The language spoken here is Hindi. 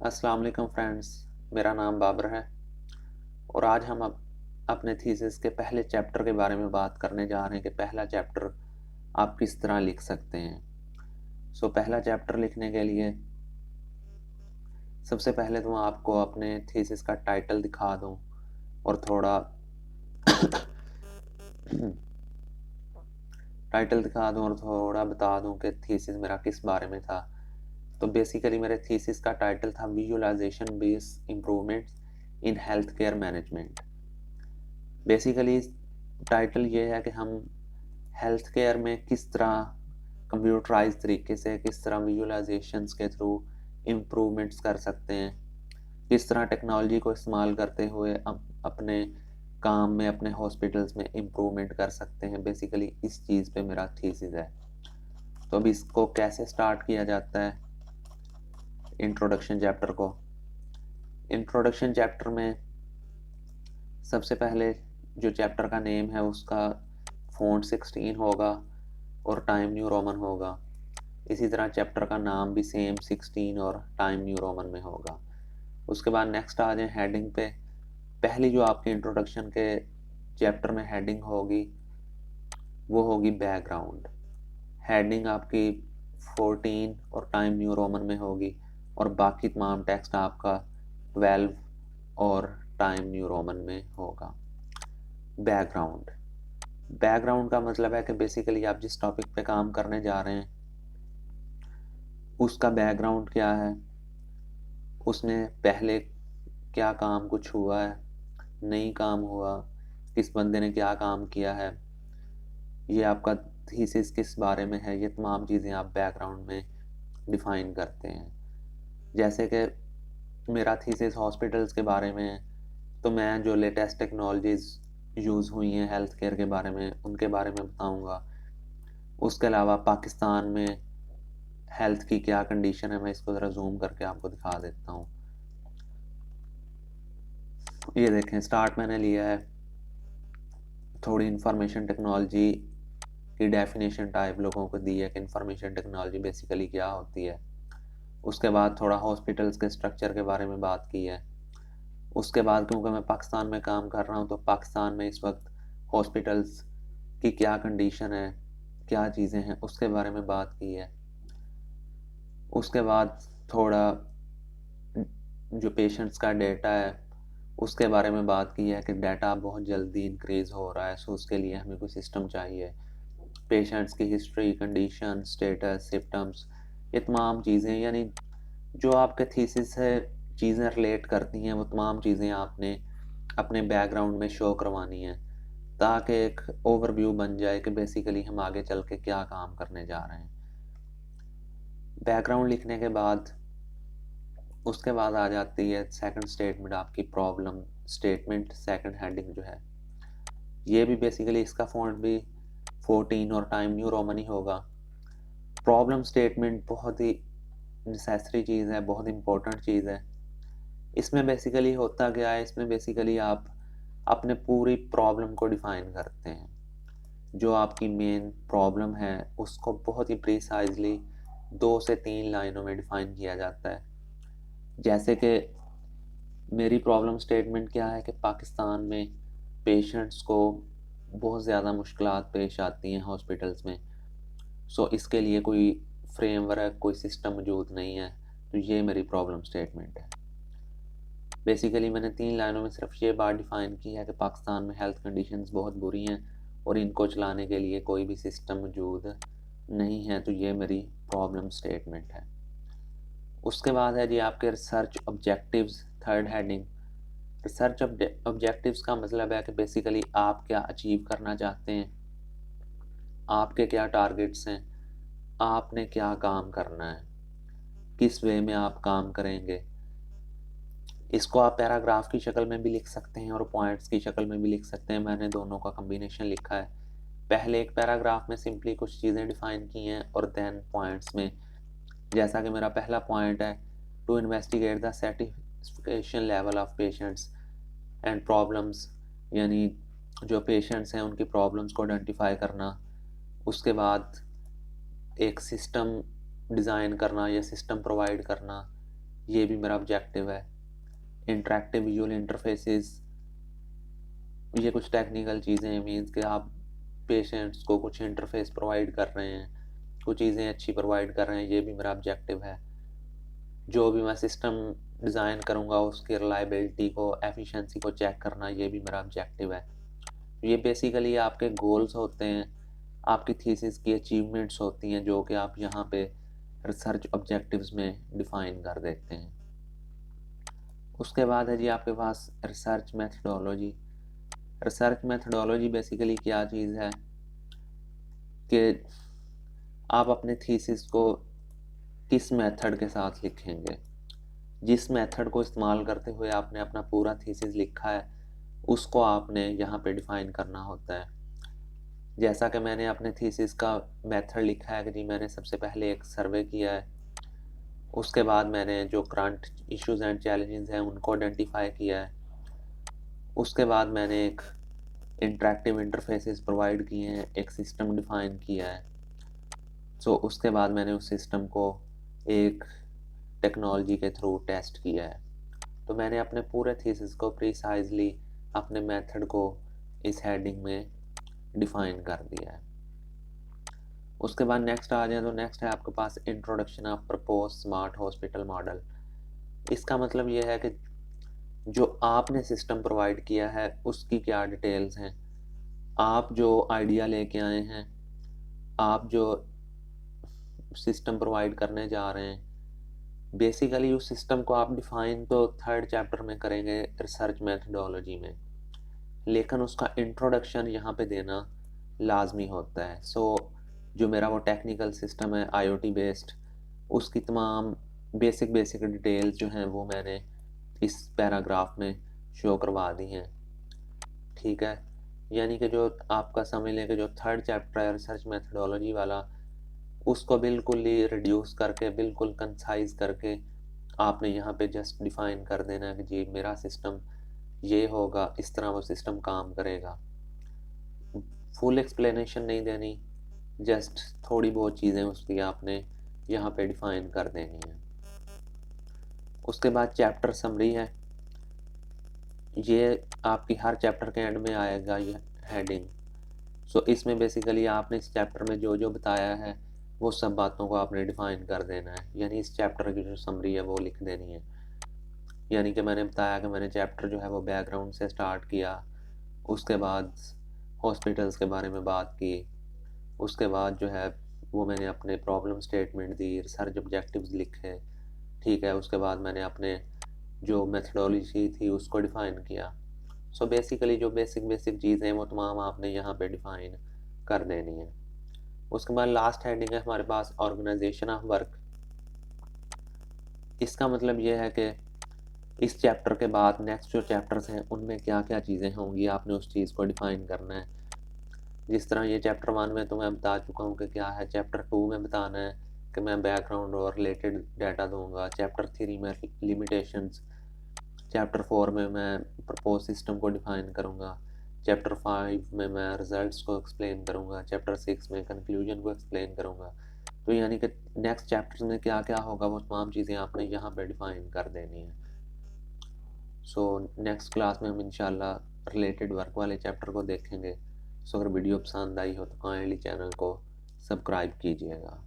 अस्सलाम वालेकुम फ्रेंड्स। मेरा नाम बाबर है और आज हम अपने थीसिस के पहले चैप्टर के बारे में बात करने जा रहे हैं कि पहला चैप्टर आप किस तरह लिख सकते हैं। पहला चैप्टर लिखने के लिए सबसे पहले तो मैं आपको अपने थीसिस का टाइटल दिखा दूं और थोड़ा टाइटल दिखा दूं और थोड़ा बता दूं कि थीसिस मेरा किस बारे में था। तो बेसिकली मेरे थीसिस का टाइटल था visualisation based improvements in health care management. Basically title ये है कि हम हेल्थ केयर में किस तरह कंप्यूटराइज तरीके से किस तरह विजुअलाइजेशंस के थ्रू इम्प्रूवमेंट्स कर सकते हैं, किस तरह टेक्नोलॉजी को इस्तेमाल करते हुए अपने काम में अपने हॉस्पिटल्स में इम्प्रूवमेंट कर सकते हैं। बेसिकली इस चीज़ पे मेरा थीसिस है। तो अब इसको कैसे स्टार्ट किया जाता है इंट्रोडक्शन चैप्टर को। इंट्रोडक्शन चैप्टर में सबसे पहले जो चैप्टर का नेम है उसका फ़ॉन्ट 16 होगा और टाइम न्यू रोमन होगा। इसी तरह चैप्टर का नाम भी सेम 16 और टाइम न्यू रोमन में होगा। उसके बाद नेक्स्ट आ जाए हेडिंग पे। पहली जो आपके इंट्रोडक्शन के चैप्टर में हेडिंग होगी वो होगी बैकग्राउंड। हेडिंग आपकी 14 और टाइम न्यू रोमन में होगी और बाकी तमाम टेक्स्ट आपका 12 और टाइम न्यू रोमन में होगा। बैकग्राउंड बैकग्राउंड का मतलब है कि बेसिकली आप जिस टॉपिक पे काम करने जा रहे हैं उसका बैकग्राउंड क्या है, उसने पहले क्या काम कुछ हुआ है, नहीं काम हुआ, किस बंदे ने क्या काम किया है, ये आपका थीसिस किस बारे में है, ये तमाम चीज़ें आप बैकग्राउंड में डिफाइन करते हैं। जैसे कि मेरा थीसिस हॉस्पिटल्स के बारे में है तो मैं जो लेटेस्ट टेक्नोलॉजीज़ यूज़ हुई हैं हेल्थ केयर के बारे में उनके बारे में बताऊंगा। उसके अलावा पाकिस्तान में हेल्थ की क्या कंडीशन है, मैं इसको ज़रा जूम करके आपको दिखा देता हूँ। ये देखें, स्टार्ट मैंने लिया है थोड़ी इंफॉर्मेशन टेक्नोलॉजी की डेफिनेशन टाइप लोगों को दी है कि इंफॉर्मेशन टेक्नोलॉजी बेसिकली क्या होती है। उसके बाद थोड़ा हॉस्पिटल्स के स्ट्रक्चर के बारे में बात की है। उसके बाद क्योंकि मैं पाकिस्तान में काम कर रहा हूँ तो पाकिस्तान में इस वक्त हॉस्पिटल्स की क्या कंडीशन है, क्या चीज़ें हैं, उसके बारे में बात की है। उसके बाद थोड़ा जो पेशेंट्स का डेटा है उसके बारे में बात की है कि डाटा बहुत जल्दी इंक्रीज़ हो रहा है, सो उसके लिए हमें कोई सिस्टम चाहिए। पेशेंट्स की हिस्ट्री, कंडीशन, स्टेटस, सिम्टम्स, ये तमाम चीज़ें यानी जो आपके थीसिस से चीज़ें रिलेट करती हैं वो तमाम चीज़ें आपने अपने बैकग्राउंड में शो करवानी है ताकि एक ओवरव्यू बन जाए कि बेसिकली हम आगे चल के क्या काम करने जा रहे हैं। बैकग्राउंड लिखने के बाद उसके बाद आ जाती है सेकंड स्टेटमेंट, आपकी प्रॉब्लम स्टेटमेंट। सेकंड हेडिंग जो है ये भी बेसिकली इसका फॉन्ट भी 14 और टाइम न्यू रोमन ही होगा। प्रॉब्लम स्टेटमेंट बहुत ही नेसेसरी चीज़ है, बहुत इंपॉर्टेंट चीज़ है। इसमें बेसिकली होता क्या है, इसमें बेसिकली आप अपने पूरी प्रॉब्लम को डिफाइन करते हैं। जो आपकी मेन प्रॉब्लम है उसको बहुत ही प्रिसाइजली 2 से 3 लाइनों में डिफाइन किया जाता है। जैसे कि मेरी प्रॉब्लम स्टेटमेंट क्या है कि पाकिस्तान में पेशेंट्स को बहुत ज़्यादा मुश्किलात पेश आती हैं हॉस्पिटल्स में। इसके लिए कोई फ्रेमवर्क, कोई सिस्टम मौजूद नहीं है। तो ये मेरी प्रॉब्लम स्टेटमेंट है। बेसिकली मैंने 3 लाइनों में सिर्फ ये बात डिफाइन की है कि पाकिस्तान में हेल्थ कंडीशंस बहुत बुरी हैं और इनको चलाने के लिए कोई भी सिस्टम मौजूद नहीं है। तो ये मेरी प्रॉब्लम स्टेटमेंट है। उसके बाद है जी आपके research objectives, third heading. Research objectives का मतलब है कि बेसिकली आप क्या अचीव करना चाहते हैं, आपके क्या टारगेट्स हैं, आपने क्या काम करना है, किस वे में आप काम करेंगे। इसको आप पैराग्राफ की शक्ल में भी लिख सकते हैं और पॉइंट्स की शक्ल में भी लिख सकते हैं। मैंने दोनों का कम्बिनेशन लिखा है। पहले एक पैराग्राफ में सिंपली कुछ चीज़ें डिफाइन की हैं और देन पॉइंट्स में, जैसा कि मेरा पहला पॉइंट है, to investigate the satisfaction level of patients and problems, यानी जो पेशेंट्स हैं उनकी प्रॉब्लम्स को आइडेंटिफाई करना। उसके बाद एक सिस्टम डिज़ाइन करना या सिस्टम प्रोवाइड करना, ये भी मेरा ऑब्जेक्टिव है। इंटरेक्टिव विजुअल इंटरफेसेस, ये कुछ टेक्निकल चीज़ें हैं, मीन्स कि आप पेशेंट्स को कुछ इंटरफेस प्रोवाइड कर रहे हैं, कुछ चीज़ें अच्छी प्रोवाइड कर रहे हैं, ये भी मेरा ऑब्जेक्टिव है। जो भी मैं सिस्टम डिज़ाइन करूँगा उसकी रिलायबिलिटी को, एफिशिएंसी को चेक करना, ये भी मेरा ऑब्जेक्टिव है। ये बेसिकली आपके गोल्स होते हैं, आपकी थीसिस की अचीवमेंट्स होती हैं, जो कि आप यहाँ पे रिसर्च ऑब्जेक्टिव्स में डिफाइन कर देते हैं। उसके बाद है जी आपके पास research methodology. Research methodology basically क्या चीज़ है कि आप अपने थीसिस को किस मेथड के साथ लिखेंगे। जिस मेथड को इस्तेमाल करते हुए आपने अपना पूरा थीसिस लिखा है, उसको आपने यहाँ पे डिफाइन करना होता है। जैसा कि मैंने अपने थीसिस का मेथड लिखा है कि जी मैंने सबसे पहले एक सर्वे किया है, उसके बाद मैंने जो करंट इश्यूज एंड चैलेंजेस हैं उनको आइडेंटिफाई किया है, उसके बाद मैंने एक इंटरेक्टिव इंटरफेसेस प्रोवाइड किए हैं, एक सिस्टम डिफाइन किया है। सो उसके बाद मैंने उस सिस्टम को एक टेक्नोलॉजी के थ्रू टेस्ट किया है। तो मैंने अपने पूरे थीसिस को प्रिसाइजली अपने मेथड को इस हेडिंग में डिफाइन कर दिया है। उसके बाद नेक्स्ट आ जाए तो नेक्स्ट है आपके पास introduction of propose smart hospital model. इसका मतलब ये है कि जो आपने सिस्टम प्रोवाइड किया है उसकी क्या डिटेल्स हैं, आप जो आइडिया लेके आए हैं, आप जो सिस्टम प्रोवाइड करने जा रहे हैं, बेसिकली उस सिस्टम को आप डिफाइन तो 3rd चैप्टर में करेंगे रिसर्च मेथडोलॉजी में, लेकिन उसका इंट्रोडक्शन यहाँ पे देना लाजमी होता है। सो जो मेरा वो टेक्निकल सिस्टम है IoT बेस्ड, उसकी तमाम बेसिक डिटेल्स जो हैं वो मैंने इस पैराग्राफ में शो करवा दी हैं। ठीक है, यानी कि जो आपका समझ लें कि जो 3rd चैप्टर है रिसर्च मेथडोलॉजी वाला, उसको बिल्कुल ही रिड्यूस करके, बिल्कुल कंसाइज करके आपने यहाँ पे जस्ट डिफाइन कर देना है कि जी मेरा सिस्टम ये होगा, इस तरह वो सिस्टम काम करेगा। फुल एक्सप्लेनेशन नहीं देनी, जस्ट थोड़ी बहुत चीज़ें उसकी आपने यहाँ पे डिफाइन कर देनी है। उसके बाद चैप्टर समरी है, ये आपकी हर चैप्टर के एंड में आएगा ये हेडिंग। सो इसमें बेसिकली आपने इस चैप्टर में जो जो बताया है वो सब बातों को आपने डिफाइन कर देना है, यानी इस चैप्टर की जो समरी है वो लिख देनी है। यानी कि मैंने बताया कि मैंने चैप्टर जो है वो बैकग्राउंड से स्टार्ट किया, उसके बाद हॉस्पिटल्स के बारे में बात की, उसके बाद जो है वो मैंने अपने प्रॉब्लम स्टेटमेंट दी, रिसर्च ऑब्जेक्टिव्स लिखे, ठीक है, उसके बाद मैंने अपने जो मेथडोलॉजी थी उसको डिफाइन किया। सो बेसिकली जो बेसिक चीज़ें हैं वो तमाम आपने यहाँ पे डिफाइन कर देनी है। उसके बाद लास्ट हेडिंग है हमारे पास ऑर्गेनाइजेशन ऑफ वर्क। इसका मतलब ये है कि इस चैप्टर के बाद नेक्स्ट जो चैप्टर्स हैं उनमें क्या क्या चीज़ें होंगी, आपने उस चीज़ को डिफाइन करना है। जिस तरह ये चैप्टर 1 में तो मैं बता चुका हूँ कि क्या है, चैप्टर 2 में बताना है कि मैं बैकग्राउंड और रिलेटेड डाटा दूंगा, चैप्टर 3 में लिमिटेशंस, चैप्टर 4 में मैं प्रपोज सिस्टम को डिफाइन करूँगा, चैप्टर 5 में मैं रिजल्ट्स को एक्सप्लेन करूँगा, चैप्टर 6 में कंक्लूजन को एक्सप्लेन करूँगा। तो यानी कि नेक्स्ट चैप्टर्स में क्या क्या होगा वो तमाम चीज़ें आपने यहाँ पे डिफाइन कर देनी है। सो नेक्स्ट क्लास में हम इंशाल्लाह रिलेटेड वर्क वाले चैप्टर को देखेंगे। सो अगर वीडियो पसंद आई हो तो काइंडली चैनल को सब्सक्राइब कीजिएगा।